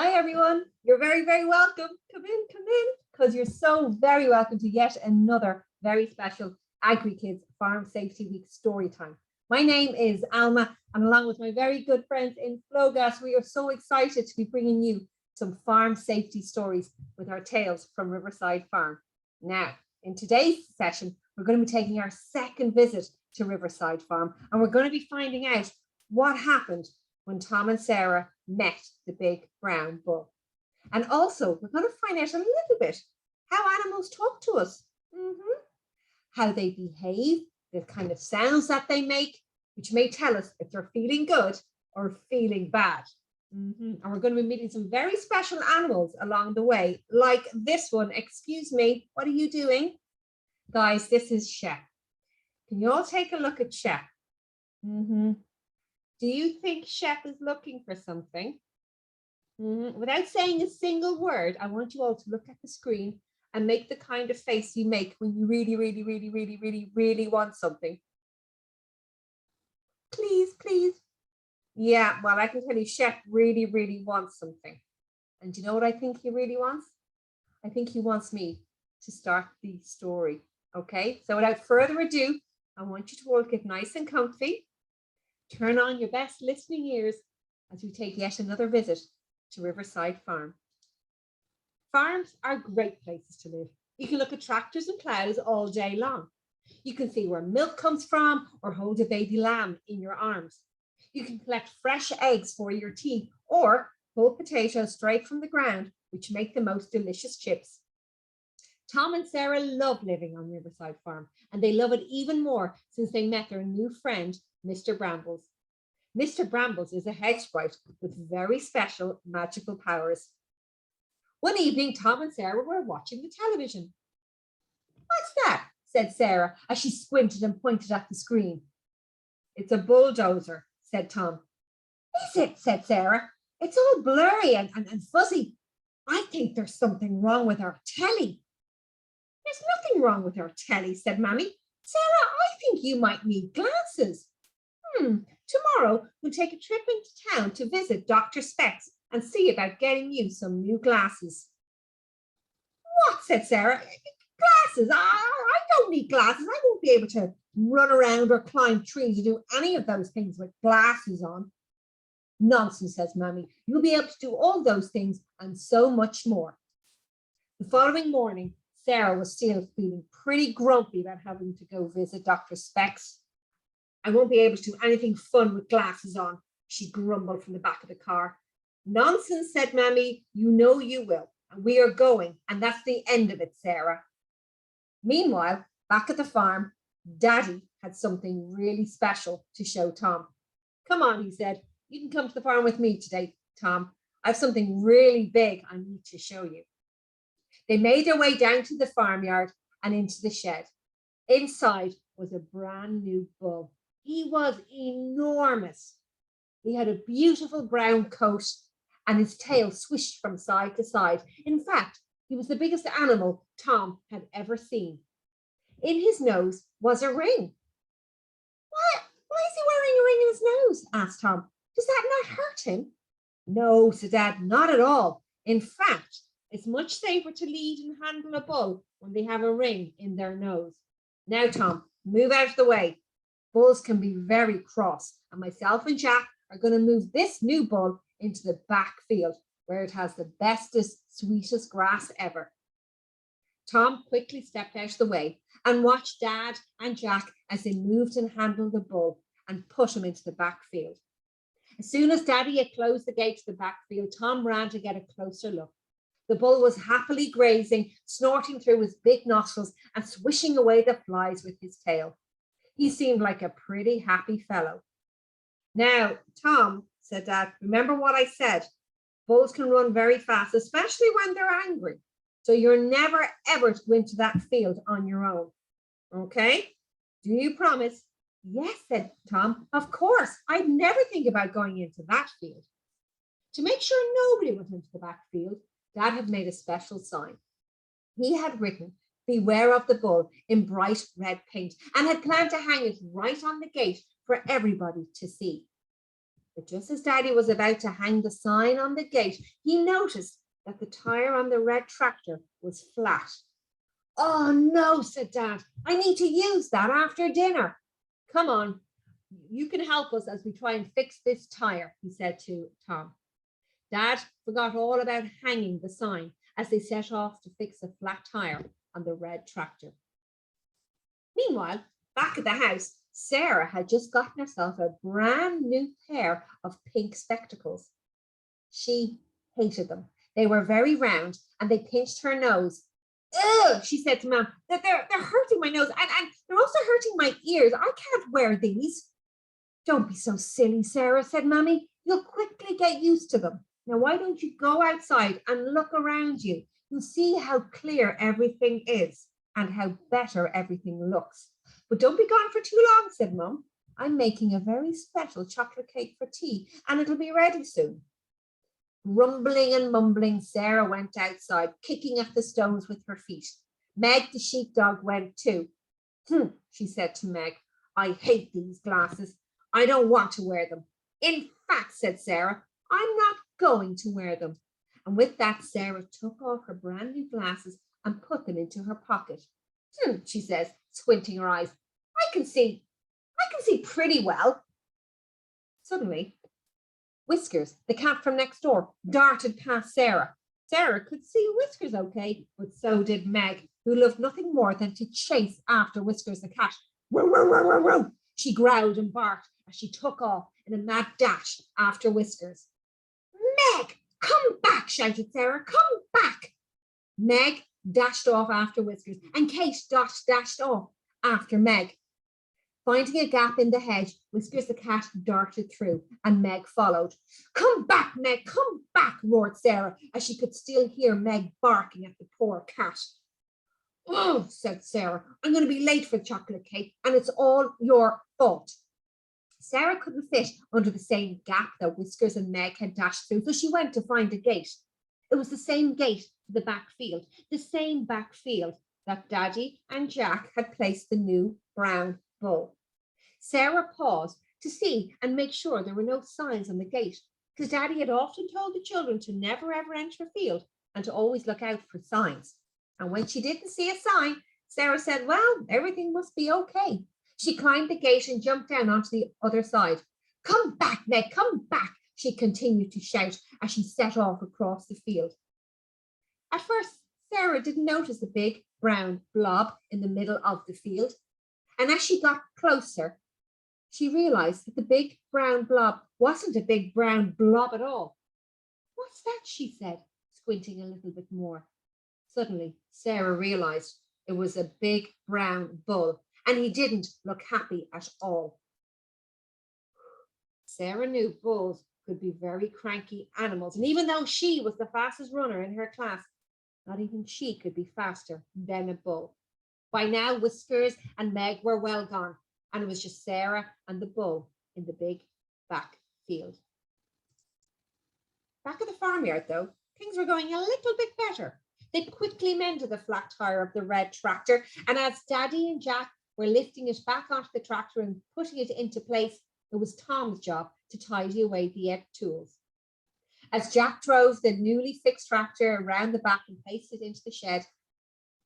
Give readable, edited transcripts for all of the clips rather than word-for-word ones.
Hi everyone, you're very welcome. Come in, because you're so very welcome to yet another very special AgriKids Farm Safety Week story time. My name is Alma, and along with my very good friends in Flogas, we are so excited to be bringing you some farm safety stories with our tales from Riverside Farm. Now, in today's session, we're going to be taking our second visit to Riverside Farm, and we're going to be finding out what happened when Tom and Sarah met the big brown bull. And also, we're going to find out a little bit how animals talk to us, how they behave, the kind of sounds that they make, which may tell us if they're feeling good or feeling bad. And we're going to be meeting some very special animals along the way, like this one. Excuse me, what are you doing? Guys, this is Shep. Can you all take a look at Shep? Do you think Shep is looking for something? Without saying a single word, I want you all to look at the screen and make the kind of face you make when you really want something. Please. Yeah, well, I can tell you Shep really wants something. And do you know what I think he really wants? I think he wants me to start the story. Okay, so without further ado, I want you to all get nice and comfy. Turn on your best listening ears as we take yet another visit to Riverside Farm. Farms are great places to live. You can look at tractors and plows all day long. You can see where milk comes from or hold a baby lamb in your arms. You can collect fresh eggs for your tea or pull potatoes straight from the ground, which make the most delicious chips. Tom and Sarah love living on Riverside Farm, and they love it even more since they met their new friend, Mr. Brambles. Mr. Brambles is a hedge sprite with very special magical powers. One evening, Tom and Sarah were watching the television. "What's that?" said Sarah as she squinted and pointed at the screen. "It's a bulldozer," said Tom. "Is it?" said Sarah. "It's all blurry and fuzzy. I think there's something wrong with our telly." "There's nothing wrong with our telly," said Mammy. "Sarah, I think you might need glasses." Tomorrow we'll take a trip into town to visit Dr. Specs and see about getting you some new glasses." "What?" said Sarah. "Glasses? I don't need glasses. I won't be able to run around or climb trees or do any of those things with glasses on." "Nonsense," says Mammy. "You'll be able to do all those things and so much more." The following morning, Sarah was still feeling pretty grumpy about having to go visit Dr. Specs. "I won't be able to do anything fun with glasses on," she grumbled from the back of the car. "Nonsense," said Mammy. "You know you will, and we are going, and that's the end of it, Sarah." Meanwhile, back at the farm, Daddy had something really special to show Tom. "Come on," he said. "You can come to the farm with me today, Tom. I have something really big I need to show you." They made their way down to the farmyard and into the shed. Inside was a brand new bull. He was enormous. He had a beautiful brown coat and his tail swished from side to side. In fact, he was the biggest animal Tom had ever seen. In his nose was a ring. Why is he wearing a ring in his nose?" asked Tom. "Does that not hurt him?" "No," said Dad, "not at all. In fact, it's much safer to lead and handle a bull when they have a ring in their nose. Now, Tom, move out of the way. Bulls can be very cross, and myself and Jack are going to move this new bull into the back field where it has the bestest, sweetest grass ever." Tom quickly stepped out of the way and watched Dad and Jack as they moved and handled the bull and put him into the back field. As soon as Daddy had closed the gate to the back field, Tom ran to get a closer look. The bull was happily grazing, snorting through his big nostrils and swishing away the flies with his tail. He seemed like a pretty happy fellow. "Now, Tom," said Dad, "remember what I said. Bulls can run very fast, especially when they're angry. So you're never, ever to go into that field on your own. Okay? Do you promise?" "Yes," said Tom. "Of course. I'd never think about going into that field." To make sure nobody went into the back field, Dad had made a special sign. He had written "Beware of the Bull" in bright red paint and had planned to hang it right on the gate for everybody to see. But just as Daddy was about to hang the sign on the gate, he noticed that the tire on the red tractor was flat. Oh no, said Dad, I need to use that after dinner. Come on, you can help us as we try and fix this tire, he said to Tom. Dad forgot all about hanging the sign as they set off to fix a flat tire on the red tractor. Meanwhile, back at the house, Sarah had just gotten herself a brand new pair of pink spectacles. She hated them. They were very round and they pinched her nose. Ugh, she said to Mom, that they're hurting my nose and they're also hurting my ears. I can't wear these. Don't be so silly, Sarah, said Mammy. You'll quickly get used to them. Now, why don't you go outside and look around you? You'll see how clear everything is and how better everything looks. But don't be gone for too long, said Mum. I'm making a very special chocolate cake for tea and it'll be ready soon. Grumbling and mumbling, Sarah went outside, kicking at the stones with her feet. Meg, the sheepdog, went too. She said to Meg, I hate these glasses. I don't want to wear them. In fact, said Sarah, I'm not going to wear them. And with that, Sarah took off her brand new glasses and put them into her pocket. She says, squinting her eyes, I can see pretty well. Suddenly, Whiskers, the cat from next door, darted past Sarah. Sarah could see Whiskers okay, but so did Meg, who loved nothing more than to chase after Whiskers the cat. Row, row, row, row, row. She growled and barked as she took off in a mad dash after Whiskers. Meg, come back, shouted Sarah, come back. Meg dashed off after Whiskers and Kate dashed off after Meg. Finding a gap in the hedge, Whiskers the cat darted through and Meg followed. Come back, Meg, come back, roared Sarah as she could still hear Meg barking at the poor cat. Oh, said Sarah, I'm going to be late for the chocolate cake and it's all your fault. Sarah couldn't fit under the same gap that Whiskers and Meg had dashed through, so she went to find a gate. It was the same gate to the back field, the same back field that Daddy and Jack had placed the new brown bull. Sarah paused to see and make sure there were no signs on the gate, because Daddy had often told the children to never ever enter a field and to always look out for signs. And when she didn't see a sign, Sarah said, well, everything must be okay. She climbed the gate and jumped down onto the other side. Come back, Meg, come back, she continued to shout as she set off across the field. At first, Sarah didn't notice the big brown blob in the middle of the field. And as she got closer, she realized that the big brown blob wasn't a big brown blob at all. What's that? She said, squinting a little bit more. Suddenly, Sarah realized it was a big brown bull, and he didn't look happy at all. Sarah knew bulls could be very cranky animals, and even though she was the fastest runner in her class, not even she could be faster than a bull. By now, Whiskers and Meg were well gone, and it was just Sarah and the bull in the big back field. Back at the farmyard, though, things were going a little bit better. They quickly mended the flat tire of the red tractor, and as Daddy and Jack were lifting it back onto the tractor and putting it into place, it was Tom's job to tidy away the egg tools. As Jack drove the newly fixed tractor around the back and placed it into the shed,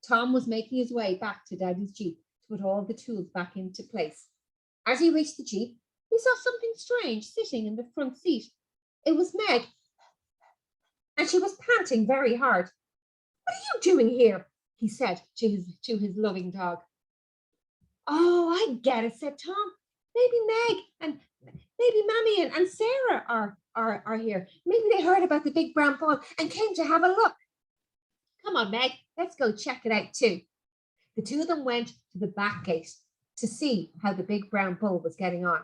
Tom was making his way back to Daddy's Jeep to put all the tools back into place. As he reached the Jeep, he saw something strange sitting in the front seat. It was Meg, and she was panting very hard. What are you doing here? He said to his loving dog. Oh, I get it, said Tom. Maybe Meg and maybe Mammy and Sarah are here. Maybe they heard about the big brown bull and came to have a look. Come on, Meg, let's go check it out too. The two of them went to the back gate to see how the big brown bull was getting on.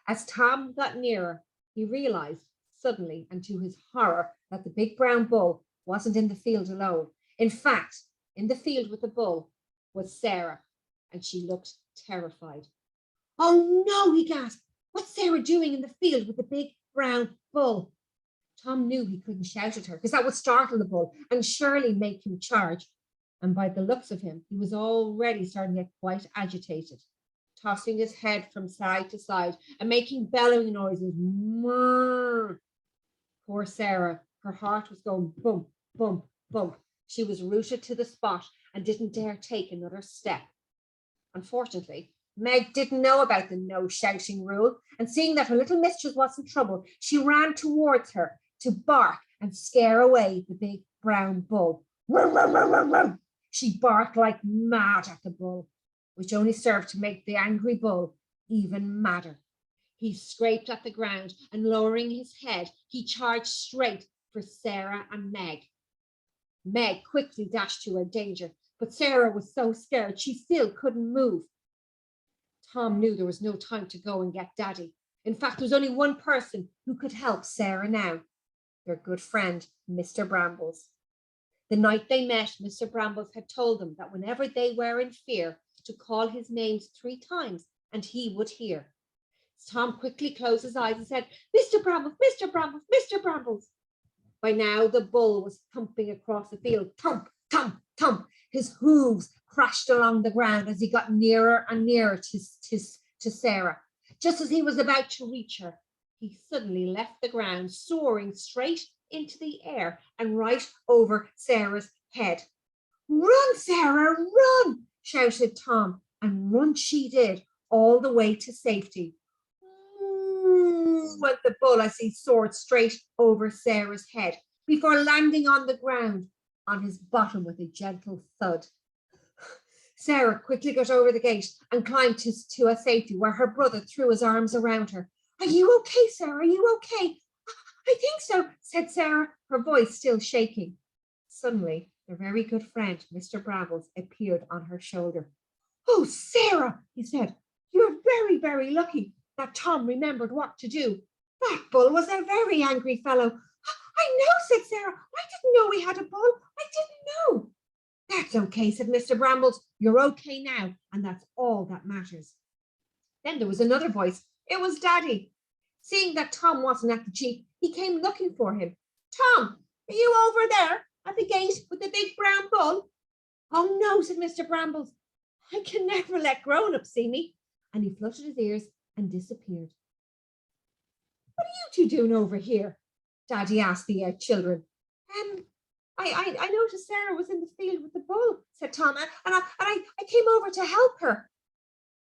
As Tom got nearer, he realized suddenly and to his horror that the big brown bull wasn't in the field alone. In fact, in the field with the bull was Sarah, and she looked terrified. Oh no, he gasped. What's Sarah doing in the field with the big brown bull? Tom knew he couldn't shout at her because that would startle the bull and surely make him charge. And by the looks of him, he was already starting to get quite agitated. tossing his head from side to side and making bellowing noises. Mmm. Poor Sarah, her heart was going bump, bump, bump. She was rooted to the spot and didn't dare take another step. Unfortunately, Meg didn't know about the no shouting rule, and seeing that her little mistress was in trouble, she ran towards her to bark and scare away the big brown bull. She barked like mad at the bull, which only served to make the angry bull even madder. He scraped at the ground and, lowering his head, he charged straight for Sarah and Meg. Meg quickly dashed to her danger, but Sarah was so scared she still couldn't move. Tom knew there was no time to go and get Daddy. In fact, there was only one person who could help Sarah now, their good friend, Mr Brambles. The night they met, Mr Brambles had told them that whenever they were in fear, to call his names 3 times and he would hear. Tom quickly closed his eyes and said, Mr Brambles, Mr Brambles, Mr Brambles. By now the bull was thumping across the field. Thump, thump, thump. His hooves crashed along the ground as he got nearer and nearer to Sarah. Just as he was about to reach her, he suddenly left the ground, soaring straight into the air and right over Sarah's head. Run, Sarah, run, shouted Tom, and run she did all the way to safety. Went the bull as he soared straight over Sarah's head before landing on the ground on his bottom with a gentle thud. Sarah quickly got over the gate and climbed to a safety where her brother threw his arms around her. Are you okay, Sarah? Are you okay? I think so, said Sarah, her voice still shaking. Suddenly, their very good friend, Mr Brambles, appeared on her shoulder. Oh, Sarah, he said, you're very, very lucky that Tom remembered what to do. That bull was a very angry fellow. I know, said Sarah. I didn't know we had a bull. I didn't know. That's okay, said Mr Brambles. You're okay now, and that's all that matters. Then there was another voice. It was Daddy. Seeing that Tom wasn't at the jeep, he came looking for him. Tom, are you over there at the gate with the big brown bull? Oh no, said Mr Brambles. I can never let grown-ups see me. And he fluttered his ears and disappeared. What are you two doing over here? Daddy asked the children. I noticed Sarah was in the field with the bull, said Tom, and I came over to help her.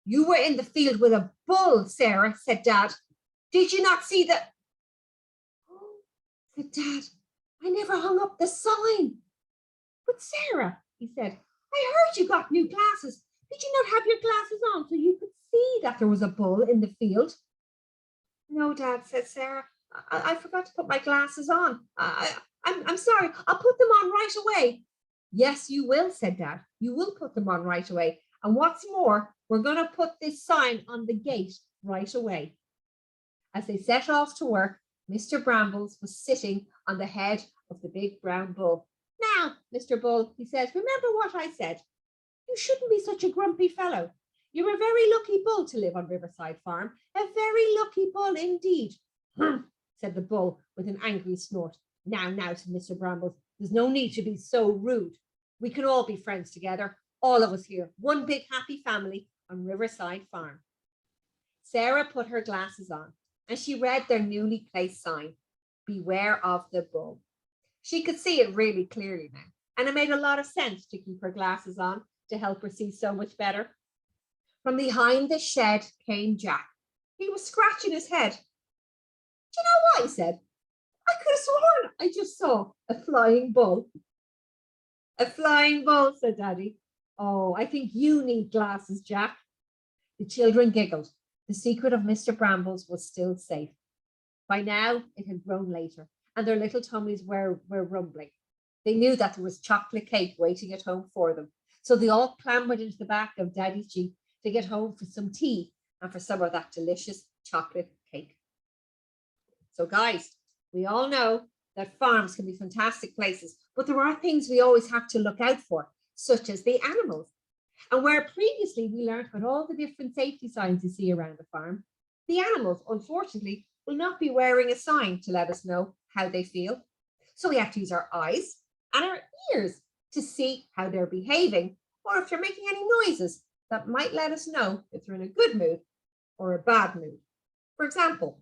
You were in the field with a bull, Sarah, said Dad. Did you not see that? Oh, said Dad, I never hung up the sign. But Sarah, he said, I heard you got new glasses. Did you not have your glasses on so you could see that there was a bull in the field? No, Dad, said Sarah. I forgot to put my glasses on. I'm sorry. I'll put them on right away. Yes, you will, said Dad. You will put them on right away. And what's more, we're going to put this sign on the gate right away. As they set off to work, Mr Brambles was sitting on the head of the big brown bull. Now, Mr Bull, he said, remember what I said. You shouldn't be such a grumpy fellow. You're a very lucky bull to live on Riverside Farm. A very lucky bull indeed. Said the bull with an angry snort. Now, said Mr Brambles, there's no need to be so rude. We can all be friends together, all of us here, one big happy family on Riverside Farm. Sarah put her glasses on and she read their newly placed sign, Beware of the Bull. She could see it really clearly now, and it made a lot of sense to keep her glasses on to help her see so much better. From behind the shed came Jack. He was scratching his head. Do you know what? He said. I could have sworn I just saw a flying bull. A flying bull, said Daddy. Oh, I think you need glasses, Jack. The children giggled. The secret of Mr Brambles was still safe. By now, it had grown later, and their little tummies were rumbling. They knew that there was chocolate cake waiting at home for them, so they all clambered into the back of Daddy's Jeep to get home for some tea and for some of that delicious chocolate cake. So guys, we all know that farms can be fantastic places, but there are things we always have to look out for, such as the animals. And where previously we learned about all the different safety signs you see around the farm, the animals, unfortunately, will not be wearing a sign to let us know how they feel. So we have to use our eyes and our ears to see how they're behaving or if they're making any noises that might let us know if they're in a good mood or a bad mood. For example,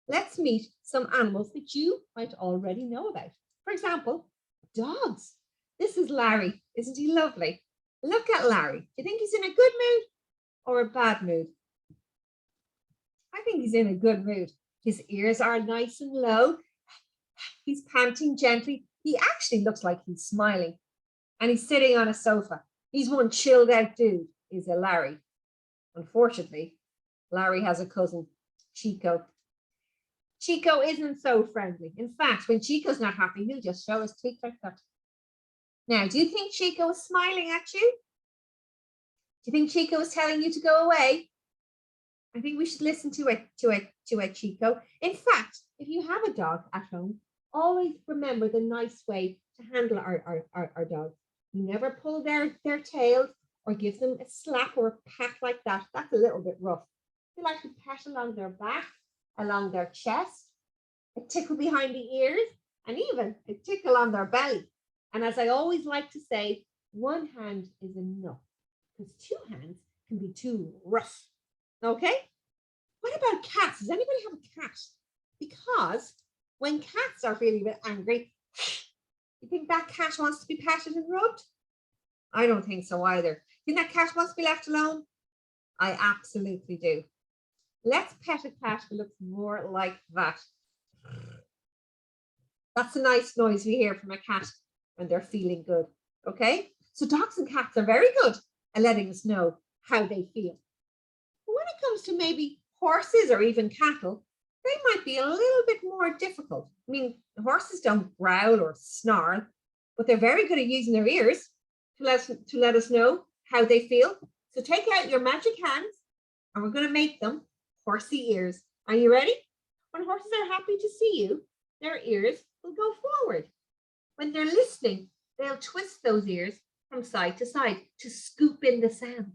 let's meet some animals that you might already know about. For example, dogs. This is Larry. Isn't he lovely? Look at Larry. Do you think he's in a good mood or a bad mood? I think he's in a good mood. His ears are nice and low. He's panting gently. He actually looks like he's smiling. And he's sitting on a sofa. He's one chilled out dude, is a Larry. Unfortunately, Larry has a cousin, Chico. Chico isn't so friendly. In fact, when Chico's not happy, he'll just show his teeth like that. Now, do you think Chico is smiling at you? Do you think Chico is telling you to go away? I think we should listen to it, Chico. In fact, if you have a dog at home, always remember the nice way to handle our dog. You never pull their tails or give them a slap or a pat like that. That's a little bit rough. You like to pat along their back, along their chest, a tickle behind the ears, and even a tickle on their belly. And as I always like to say, one hand is enough because two hands can be too rough. Okay? What about cats? Does anybody have a cat? Because when cats are feeling a bit angry, you think that cat wants to be patted and rubbed? I don't think so either. Think that cat wants to be left alone? I absolutely do. Let's pet a cat who looks more like that. That's a nice noise we hear from a cat when they're feeling good. Okay? So dogs and cats are very good at letting us know how they feel. But when it comes to maybe horses or even cattle, they might be a little bit more difficult. I mean, horses don't growl or snarl, but they're very good at using their ears to let us know how they feel. So take out your magic hands and we're going to make them horsey ears. Are you ready? When horses are happy to see you, their ears will go forward. When they're listening, they'll twist those ears from side to side to scoop in the sound.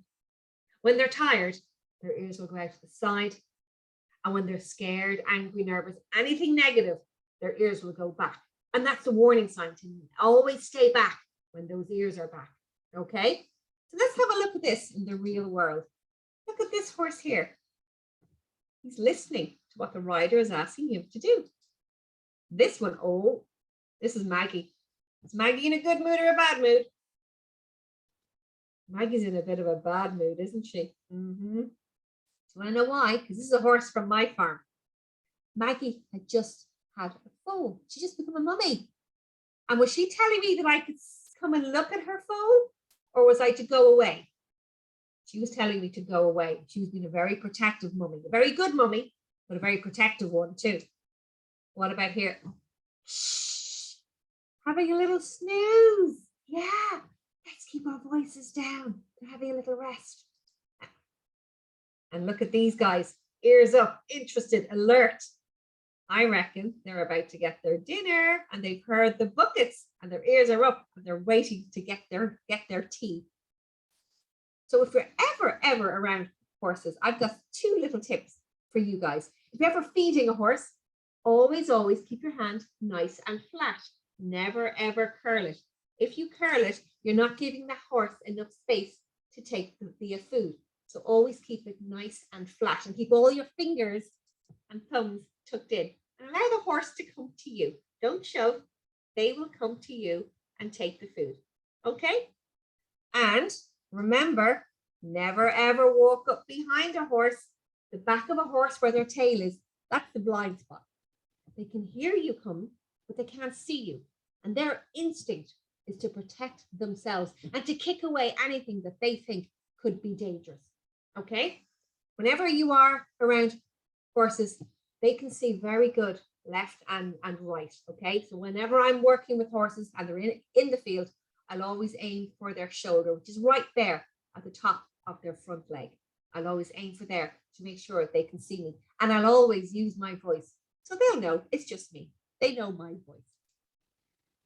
When they're tired, their ears will go out to the side. And when they're scared, angry, nervous, anything negative, their ears will go back. And that's a warning sign to always stay back when those ears are back. Okay? So let's have a look at this in the real world. Look at this horse here. He's listening to what the rider is asking him to do. This one, oh, this is Maggie. Is Maggie in a good mood or a bad mood? Maggie's in a bit of a bad mood, isn't she? Mm-hmm. Do you want to know why? Because this is a horse from my farm. Maggie had just had a foal. She just became a mummy. And was she telling me that I could come and look at her foal? Or was I to go away? She was telling me to go away. She was being a very protective mummy. A very good mummy, but a very protective one too. What about here? Shh. Having a little snooze. Yeah. Let's keep our voices down. They're having a little rest. And look at these guys, ears up, interested, alert. I reckon they're about to get their dinner and they've heard the buckets and their ears are up and they're waiting to get their tea. So if you're ever around horses, I've got two little tips for you guys. If you're ever feeding a horse, always keep your hand nice and flat. Never ever curl it. If you curl it, you're not giving the horse enough space to take the food. So always keep it nice and flat and keep all your fingers and thumbs tucked in and allow the horse to come to you. Don't shove. They will come to you and take the food. Okay? And remember, never ever walk up behind a horse. The back of a horse where their tail is, that's the blind spot. They can hear you come, but they can't see you. And their instinct is to protect themselves and to kick away anything that they think could be dangerous. Okay? Whenever you are around horses, they can see very good left and right. Okay? So whenever I'm working with horses and they're in the field, I'll always aim for their shoulder, which is right there at the top of their front leg. I'll always aim for there to make sure they can see me. And I'll always use my voice. So they'll know it's just me. They know my voice.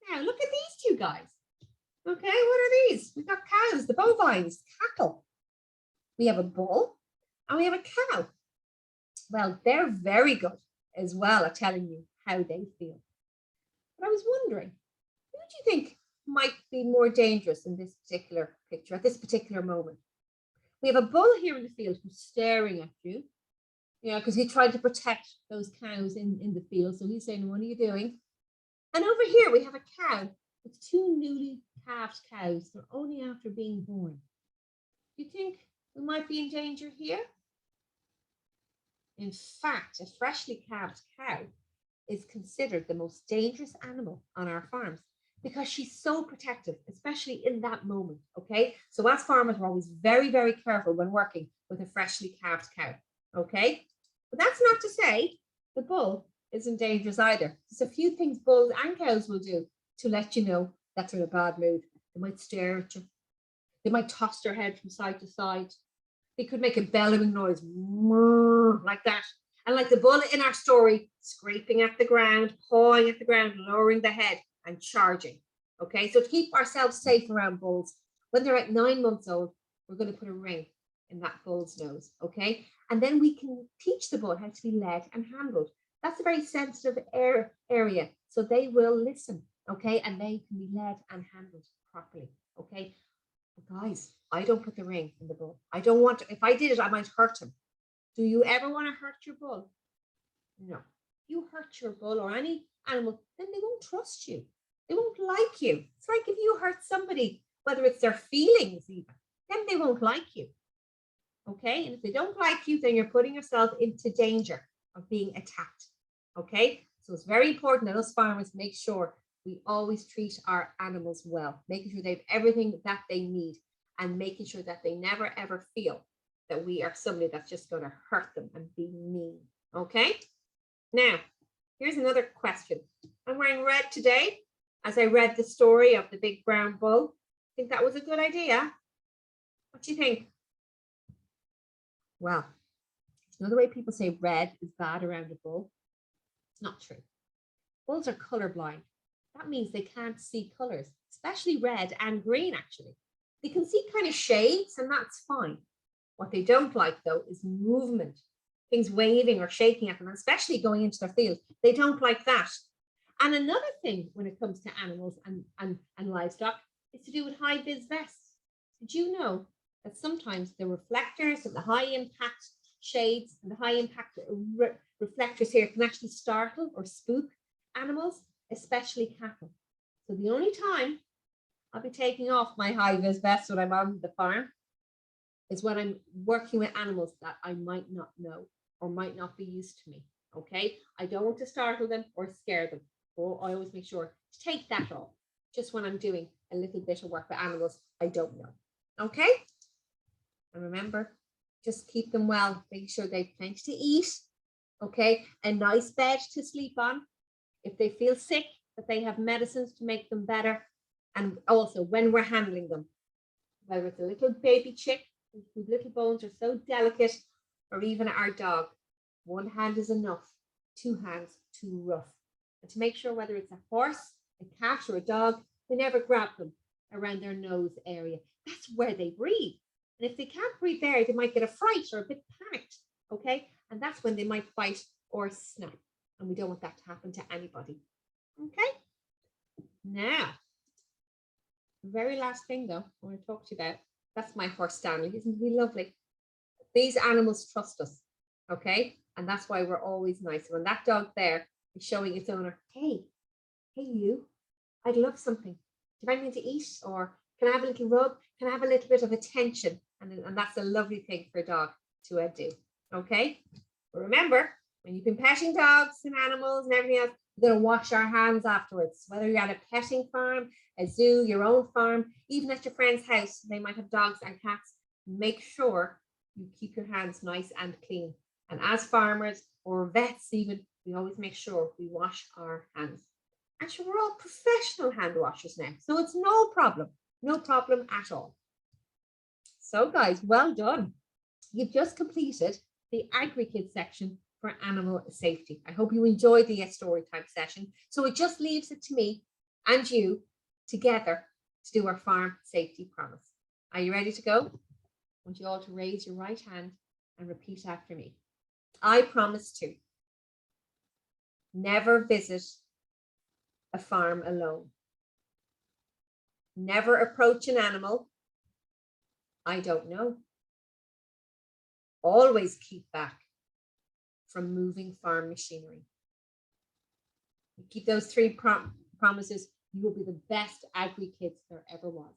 Now look at these two guys. Okay, what are these? We've got cows, the bovines, cattle. We have a bull and we have a cow. Well, they're very good as well at telling you how they feel. But I was wondering, who do you think might be more dangerous in this particular picture at this particular moment? We have a bull here in the field who's staring at you, because he tried to protect those cows in the field. So he's saying, what are you doing? And over here we have a cow with two newly calved cows. They're only after being born. Do you think we might be in danger here? In fact, a freshly calved cow is considered the most dangerous animal on our farms because she's so protective, especially in that moment, okay? So as farmers, we're always very, very careful when working with a freshly calved cow, okay? But that's not to say the bull isn't dangerous either. There's a few things bulls and cows will do to let you know that they're in a bad mood. They might stare at you. They might toss their head from side to side. They could make a bellowing noise like that. And like the bull in our story, scraping at the ground, pawing at the ground, lowering the head and charging. Okay, so to keep ourselves safe around bulls, when they're at 9 months old, we're going to put a ring in that bull's nose. Okay, and then we can teach the bull how to be led and handled. That's a very sensitive area, so they will listen. Okay, and they can be led and handled properly. Okay, but guys, I don't put the ring in the bull. I don't want to. If I did it, I might hurt him. Do you ever want to hurt your bull? No. If you hurt your bull or any animal, then they won't trust you. They won't like you. It's like if you hurt somebody, whether it's their feelings even, then they won't like you. Okay? And if they don't like you, then you're putting yourself into danger of being attacked. Okay? So it's very important that us farmers make sure we always treat our animals well, making sure they have everything that they need and making sure that they never ever feel that we are somebody that's just going to hurt them and be mean. Okay? Now, here's another question. I'm wearing red today as I read the story of the big brown bull. Think that was a good idea? What do you think? Well, you know the way people say red is bad around a bull? It's not true. Bulls are colorblind. That means they can't see colors, especially red and green, actually. They can see kind of shades, and that's fine. What they don't like, though, is movement, things waving or shaking at them, especially going into their field. They don't like that. And another thing when it comes to animals and livestock is to do with high-vis vests. Did you know that sometimes the reflectors and the high-impact shades and the high-impact reflectors here can actually startle or spook animals, especially cattle? So the only time I'll be taking off my high-vis vest when I'm on the farm is when I'm working with animals that I might not know or might not be used to me, okay? I don't want to startle them or scare them. So I always make sure to take that off just when I'm doing a little bit of work with animals I don't know, okay? And remember, just keep them well, make sure they have plenty to eat, okay? A nice bed to sleep on. If they feel sick, that they have medicines to make them better. And also when we're handling them, whether it's a little baby chick whose little bones are so delicate, or even our dog, one hand is enough, two hands too rough. And to make sure whether it's a horse, a cat, or a dog, we never grab them around their nose area. That's where they breathe. And if they can't breathe there, they might get a fright or a bit panicked, okay? And that's when they might fight or snap. And we don't want that to happen to anybody, okay? Now, the very last thing though, I want to talk to you about, that's my horse Stanley. Isn't he lovely? These animals trust us, okay? And that's why we're always nice. When that dog there is showing its owner, hey you, I'd love something. Do you have anything to eat? Or can I have a little rub? Can I have a little bit of attention? And that's a lovely thing for a dog to do, okay? But remember, when you've been petting dogs and animals and everything else, you're going to wash our hands afterwards, whether you're at a petting farm, a zoo, your own farm, even at your friend's house, they might have dogs and cats. Make sure you keep your hands nice and clean. And as farmers or vets even, we always make sure we wash our hands. Actually, we're all professional hand washers now, so it's no problem at all. So guys, well done. You've just completed the AgriKids section for animal safety. I hope you enjoyed the story time session. So it just leaves it to me and you together to do our farm safety promise. Are you ready to go? I want you all to raise your right hand and repeat after me. I promise to never visit a farm alone. Never approach an animal I don't know. always keep back from moving farm machinery. You keep those three promises, you will be the best AgriKids there ever was.